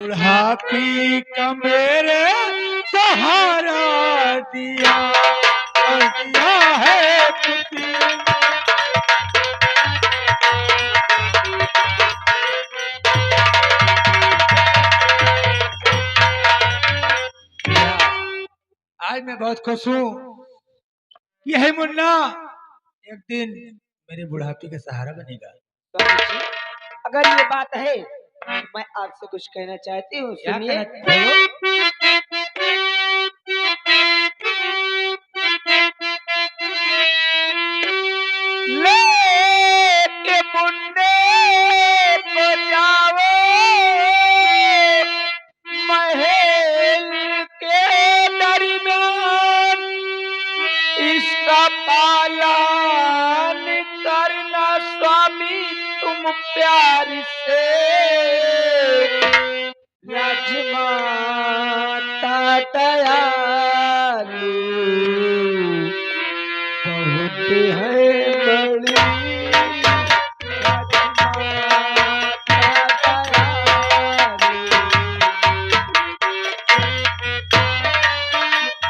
बुढ़ापी का मेरे सहारा दिया और दिया है खुशी ने। आज मैं बहुत खुश हूँ। यह मुन्ना एक दिन मेरे बुढ़ापे का सहारा बनेगा। स्वामी जी, अगर ये बात है तो मैं आपसे कुछ कहना चाहती हूँ, क्या सुनिए। लेके मुन्ने को जाओ महल के दरमियान, इसका पालन करना स्वामी तुम प्यार से। राजमाता दयालु बहुत है बड़ी,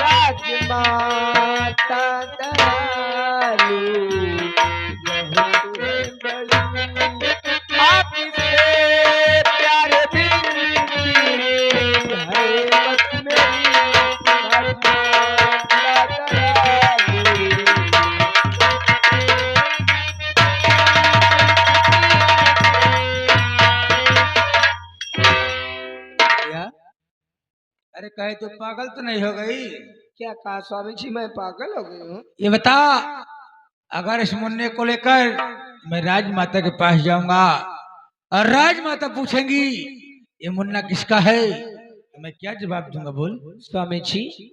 राजमाता दयालु बहुत है बड़ी, आपसे प्यारे बिनती है बस मेरी, राजमाता दयालु। अरे कहे तो पागल तो नहीं हो गई? क्या कहा स्वामी जी, मैं पागल हो गई हूँ? ये बता, अगर इस मुन्ने को लेकर मैं राजमाता के पास जाऊंगा और राजमाता पूछेंगी ये मुन्ना किसका है, तो मैं क्या जवाब दूंगा? बोल। स्वामी जी,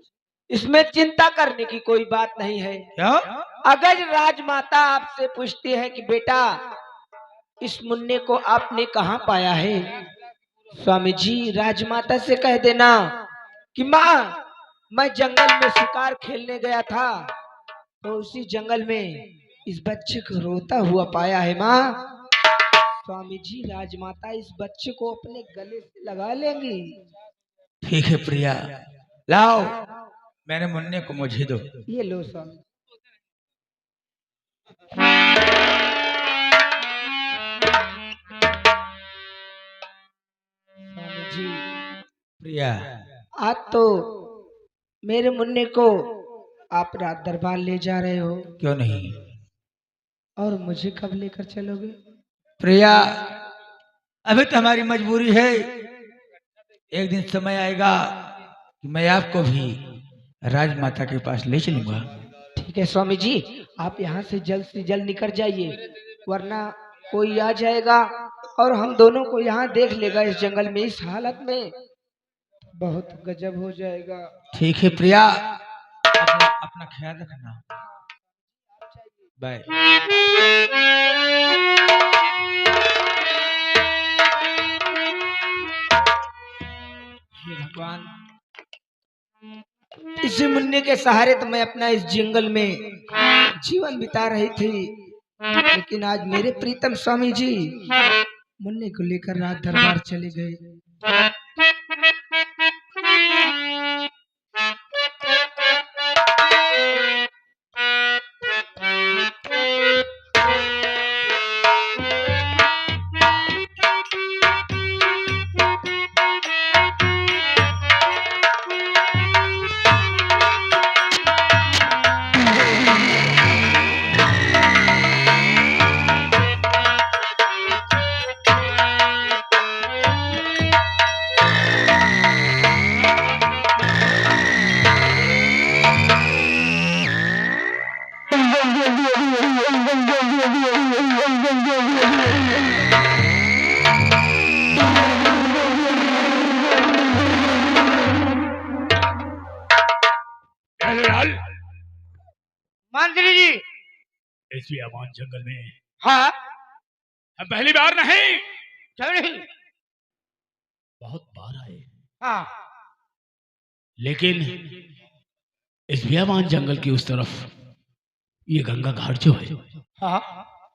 इसमें चिंता करने की कोई बात नहीं है। क्यों? अगर राजमाता आपसे पूछती है कि बेटा इस मुन्ने को आपने कहाँ पाया है, स्वामी जी राजमाता से कह देना कि माँ मैं जंगल में शिकार खेलने गया था तो उसी जंगल में इस बच्चे को रोता हुआ पाया है माँ। स्वामी जी राजमाता इस बच्चे को अपने गले से लगा लेंगी। ठीक है प्रिया, लाओ मेरे मुन्ने को मुझे दो। ये लो स्वामी। स्वामी जी प्रिया, आज तो मेरे मुन्ने को आप रात दरबार ले जा रहे हो, क्यों नहीं? और मुझे कब लेकर चलोगे? प्रिया, अभी तो हमारी मजबूरी है। एक दिन समय आएगा कि मैं आपको भी राजमाता के पास ले चलूंगा। ठीक है स्वामी जी, आप यहाँ से जल्द निकल जाइए, वरना कोई आ जाएगा और हम दोनों को यहाँ देख लेगा इस जंगल में इस हालत में, बहुत गजब हो जाएगा। ठीक है प्रिया, अपना ख्याल रखना। बाय। भगवान, इसी मुन्ने के सहारे तो मैं अपना इस जंगल में जीवन बिता रही थी, लेकिन आज मेरे प्रीतम स्वामी जी मुन्ने को लेकर रात दरबार चले गए। मंत्री जी, इस अमान जंगल में हाँ हम पहली बार नहीं, क्यों नहीं? बहुत बार आए, हाँ लेकिन इस अमान जंगल की उस तरफ ये गंगा घाट जो है, हाँ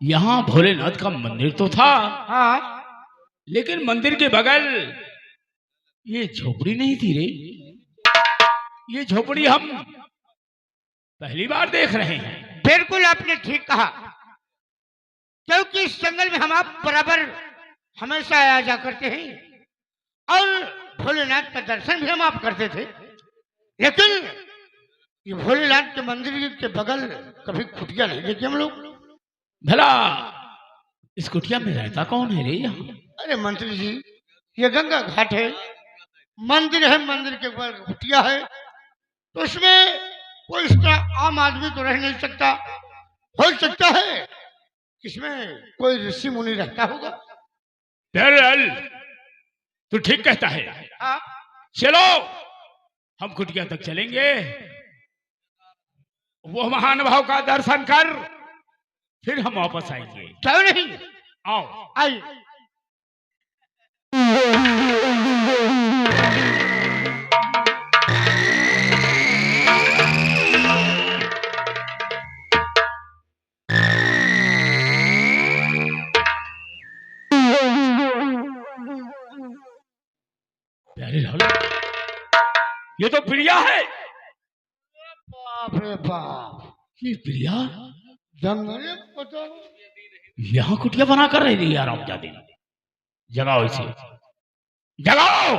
यहाँ भोलेनाथ का मंदिर तो था, हाँ लेकिन मंदिर के बगल ये झोपड़ी नहीं थी रे, ये झोपड़ी हम पहली बार देख रहे हैं। बिल्कुल आपने ठीक कहा, क्योंकि इस जंगल में हम आप बराबर हमेशा आया जा करते हैं और भोलेनाथ का दर्शन भी हम आप करते थे, लेकिन ये भोलेनाथ के मंदिर के बगल कभी कुटिया नहीं देखी हम लोग। भला इस कुटिया में रहता कौन है रे यहाँ? अरे मंत्री जी, ये गंगा घाट है, मंदिर है, मंदिर के ऊपर कुटिया है, तो इसमें कोई इस तरह आम आदमी तो रह नहीं सकता। हो सकता है इसमें कोई ऋषि मुनि रहता होगा। बहरहाल तू ठीक कहता है, हाँ, चलो हम कुटिया तक चलेंगे, वो महानुभाव का दर्शन कर फिर हम वापस आएंगे। क्यों नहीं, आओ। आइए। बहरहाल ये तो प्रिया है। बाप रे बाप, ये प्रिया जंगल पता यहाँ कुटिया बना कर रह रही यार। जाते जगाओ इसे, जगाओ,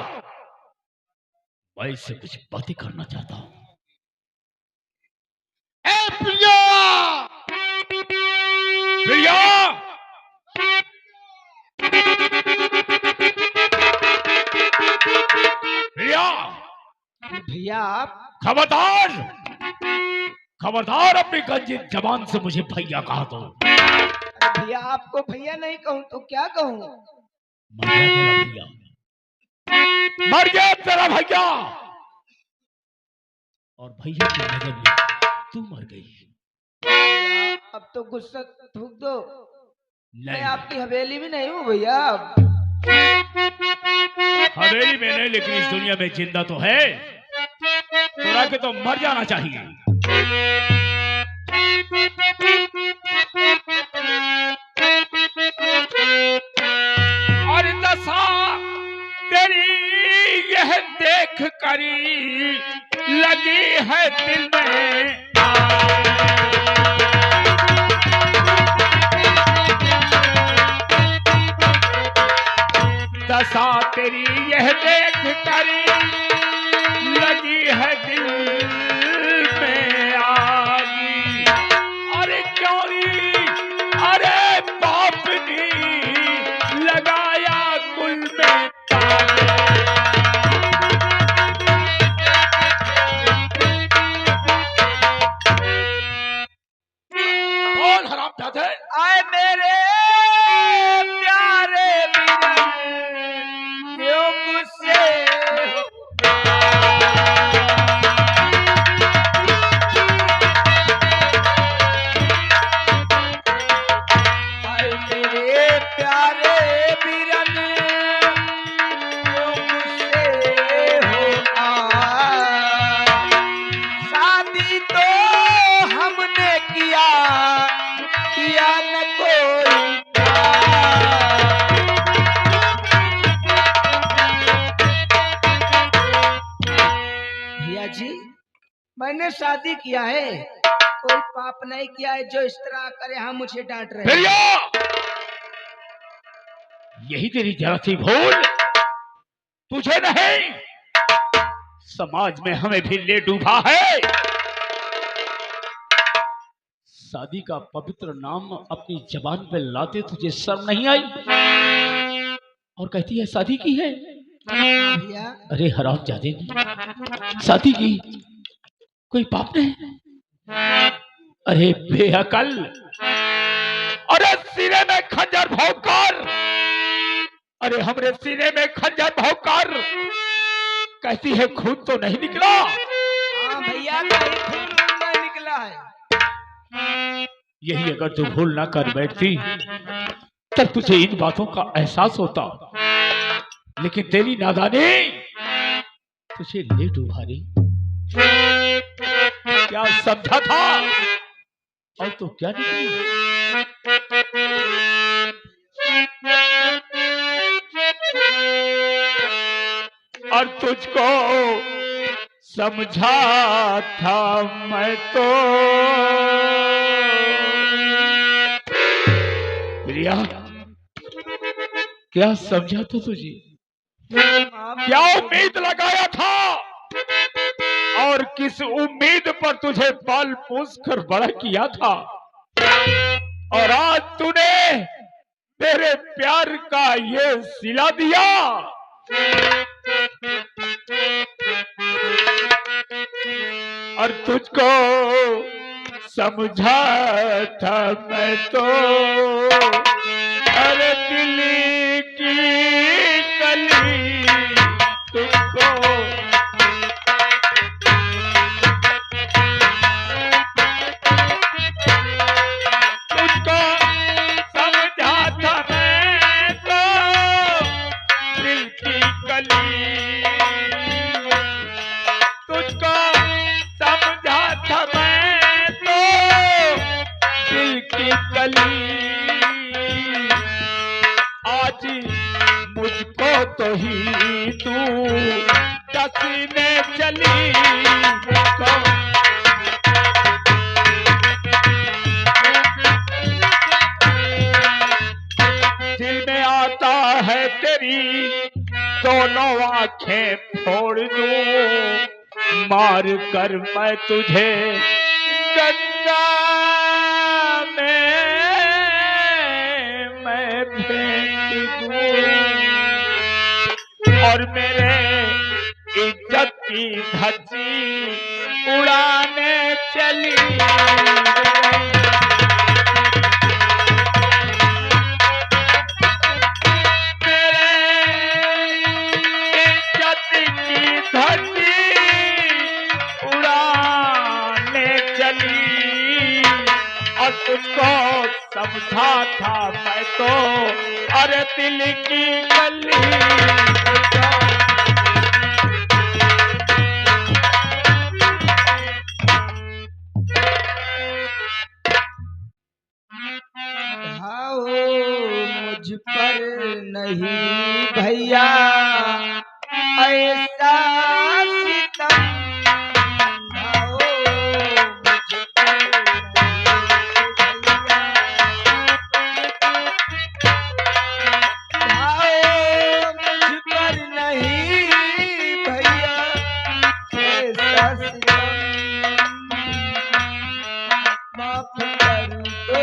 मैं इससे कुछ बातें करना चाहता हूँ। ए प्रिया, प्रिया, प्रिया, भैया आप, खबरदार, खबरदार अपनी गंजित जबान से मुझे भैया कहा तो। अरे भैया आपको भैया नहीं कहूँ तो क्या कहूँ? मर गया तेरा भैया, मर गया तेरा भैया, और भैया की नजर में तू मर गई। अब तो गुस्सा थूक दो, मैं नहीं, आपकी हवेली में नहीं हूँ भैया। हवेली में नहीं, लेकिन इस दुनिया में जिंदा तो है, तोरा के तो मर जाना चाहिए। और दशा तेरी यह देख करी लगी है दिल में, दशा तेरी यह देख करी लगी है दिल में आगी। अरे क्यों, अरे बाप ने लगाया कुल में ताला। कौन हरामजादे? आए मेरे प्यारे बिरन, क्यों गुस्से हो? आए मेरे प्यारे बिरन, क्यों गुस्से हो? शादी तो हमने किया, किया न कोई भैया जी, मैंने शादी किया है, कोई पाप नहीं किया है जो इस तरह करे हम मुझे डांट रहे हैं। भैया, यही तेरी जरा सी भूल, तुझे नहीं समाज में हमें भी ले डूबा है। शादी का पवित्र नाम अपनी जबान पे लाते तुझे शर्म नहीं आई, और कहती है शादी की है। भैया अरे हरामजादे, शादी की कोई पाप नहीं। अरे बेअकल, अरे सीने में खंजर भोंकर, अरे हमरे सीने में खंजर भोंकर कहती है खून तो नहीं निकला। हाँ भैया, कहीं खून नहीं निकला है। यही अगर तू भूल ना कर बैठती तब तुझे इन बातों का एहसास होता, लेकिन तेरी नादानी तुझे ले डूबा रही। क्या समझा था और तो क्या निकली। और तुझको समझा था मैं तो। प्रिया, क्या समझा था तुझे? क्या उम्मीद लगाया था और किस उम्मीद पर तुझे पाल पोस कर बड़ा किया था, और आज तूने मेरे प्यार का ये सिला दिया। और तुझको समझा था मैं तो, अरे दिल की कली तुझको तुझको समझा था मैं तो, दिल की कली तुझको समझा था मैं तो, दिल की कली। आज मुझको तो ही तू कसीने चली, मुझको दिल में आता है तेरी दोनों आंखें फोड़ दूं, मार कर मैं तुझे गंगा में मैं फेंक दूं, और मेरे इज्जत की धज्जी उड़ाने चली। उड़ाने चली और तुझको समझा था मैं तो, अरे दिल की गली ढाओ मुझ पर नहीं भैया ऐसा सितम, ढाओ मुझ पर नहीं भैया, ढाओ मुझ पर नहीं भैया ऐसा सितम, माफ कर दो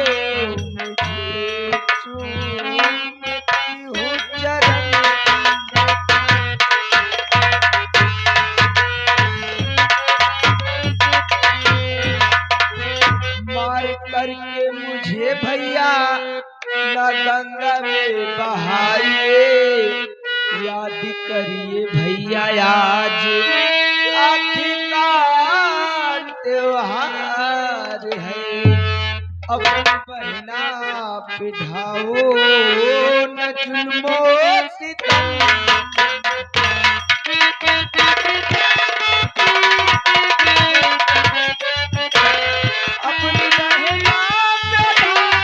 मुझे चूमती हूँ चरण, मार करके मुझे भैया न गंगा में बहाइए, याद करिए भैया आज आखिरकार त्योहार है, अपनी बहना पिढ़ाओ न जुल्मो सितम, अपनी बहना पिढ़ाओ न जुल्मो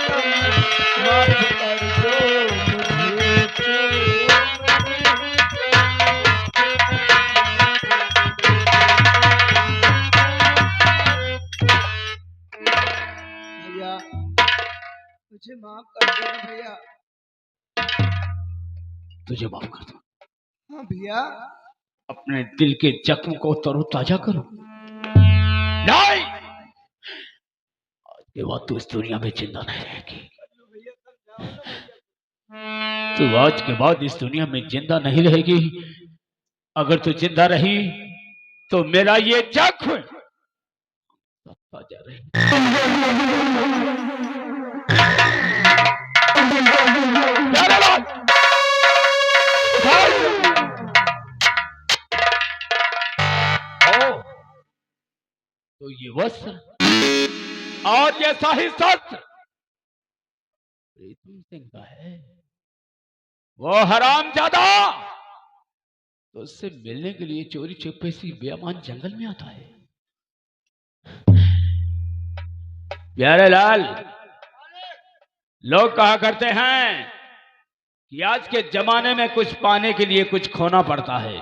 सितम, माफ कर दो मुझे भैया, मुझे माफ कर दो भैया। तुझे माफ कर दो, हाँ भैया, अपने दिल के जख्म को तरोताजा करो। नहीं, आज के बाद तू इस दुनिया में जिंदा नहीं रहेगी। तू आज के बाद इस दुनिया में जिंदा नहीं रहेगी। अगर तू जिंदा रही तो मेरा ये जख्म ताजा तो ये वस्त्र और ये शाही शस्त्र प्रीतम सिंह का है। वो हरामजादा तो उससे मिलने के लिए चोरी छुपे सी बेईमान जंगल में आता है। प्यारे लाल, लोग कहा करते हैं कि आज के जमाने में कुछ पाने के लिए कुछ खोना पड़ता है।